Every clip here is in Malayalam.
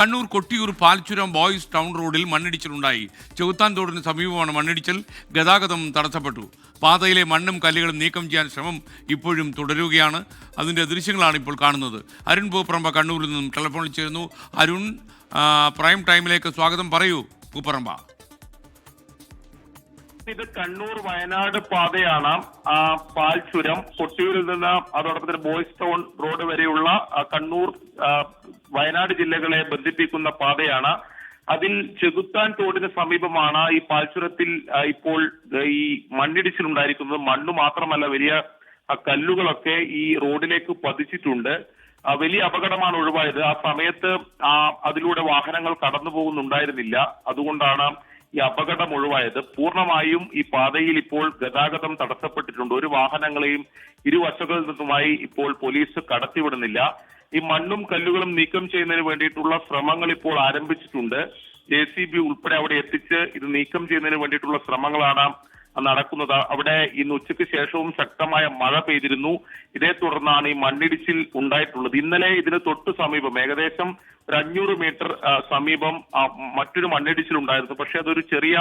കണ്ണൂർ കൊട്ടിയൂർ പാൽച്ചുരം ബോയ്സ് ടൗൺ റോഡിൽ മണ്ണിടിച്ചിലുണ്ടായി. ചെകുത്താൻ തോടിന് സമീപമാണ് മണ്ണിടിച്ചിൽ. ഗതാഗതം തടസ്സപ്പെട്ടു. പാതയിലെ മണ്ണും കല്ലുകളും നീക്കം ചെയ്യാൻ ശ്രമം ഇപ്പോഴും തുടരുകയാണ്. അതിൻ്റെ ദൃശ്യങ്ങളാണ് ഇപ്പോൾ കാണുന്നത്. അരുൺ പൂപ്പറമ്പ കണ്ണൂരിൽ നിന്നും ടെലിഫോണിൽ ചേരുന്നു. അരുൺ, പ്രൈം ടൈമിലേക്ക് സ്വാഗതം. പറയൂ പൂപ്പറമ്പ. ഇത് കണ്ണൂർ വയനാട് പാതയാണ്. പാൽച്ചുരം കൊട്ടിയൂരിൽ നിന്ന് അതോടൊപ്പം തന്നെ ബോയ്സ് ടൗൺ റോഡ് വരെയുള്ള കണ്ണൂർ വയനാട് ജില്ലകളെ ബന്ധിപ്പിക്കുന്ന പാതയാണ്. അതിൽ ചെകുത്താൻ തോടിന് സമീപമാണ് ഈ പാൽച്ചുരത്തിൽ ഇപ്പോൾ ഈ മണ്ണിടിച്ചിലുണ്ടായിരിക്കുന്നത്. മണ്ണ് മാത്രമല്ല, വലിയ കല്ലുകളൊക്കെ ഈ റോഡിലേക്ക് പതിച്ചിട്ടുണ്ട്. വലിയ അപകടമാണ് ഒഴിവായത്. ആ സമയത്ത് അതിലൂടെ വാഹനങ്ങൾ കടന്നു പോകുന്നുണ്ടായിരുന്നില്ല. അതുകൊണ്ടാണ് ഈ അപകടം ഒഴിവായത്. പൂർണ്ണമായും ഈ പാതയിൽ ഇപ്പോൾ ഗതാഗതം തടസ്സപ്പെട്ടിട്ടുണ്ട്. ഒരു വാഹനങ്ങളെയും ഇരുവശങ്ങളിൽ നിന്നുമായി ഇപ്പോൾ പോലീസ് കടത്തിവിടുന്നില്ല. ഈ മണ്ണും കല്ലുകളും നീക്കം ചെയ്യുന്നതിന് വേണ്ടിയിട്ടുള്ള ശ്രമങ്ങൾ ഇപ്പോൾ ആരംഭിച്ചിട്ടുണ്ട്. JCB ഉൾപ്പെടെ അവിടെ എത്തിച്ച് ഇത് നീക്കം ചെയ്യുന്നതിന് വേണ്ടിയിട്ടുള്ള ശ്രമങ്ങളാണ് നടക്കുന്നത്. അവിടെ ഇന്ന് ഉച്ചയ്ക്ക് ശേഷവും ശക്തമായ മഴ പെയ്തിരുന്നു. ഇതേ തുടർന്നാണ് ഈ മണ്ണിടിച്ചിൽ ഉണ്ടായിട്ടുള്ളത്. ഇന്നലെ ഇതിന് തൊട്ട് സമീപം ഏകദേശം ഒരു 500 മീറ്റർ സമീപം മറ്റൊരു മണ്ണിടിച്ചിൽ ഉണ്ടായിരുന്നു. പക്ഷെ അതൊരു ചെറിയ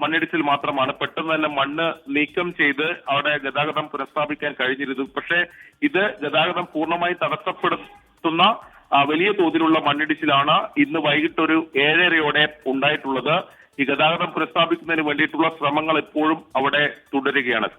മണ്ണിടിച്ചിൽ മാത്രമാണ്. പെട്ടെന്ന് തന്നെ മണ്ണ് നീക്കം ചെയ്ത് അവിടെ ഗതാഗതം പുനഃസ്ഥാപിക്കാൻ കഴിഞ്ഞിരുന്നു. പക്ഷേ ഇത് ഗതാഗതം പൂർണ്ണമായി തടസ്സപ്പെടുത്തുന്ന വലിയ തോതിലുള്ള മണ്ണിടിച്ചിലാണ് ഇന്ന് വൈകിട്ട് ഒരു 7:30 ഉണ്ടായിട്ടുള്ളത്. ഈ ഗതാഗതം പുനഃസ്ഥാപിക്കുന്നതിന് വേണ്ടിയിട്ടുള്ള ശ്രമങ്ങൾ എപ്പോഴും അവിടെ തുടരുകയാണ്.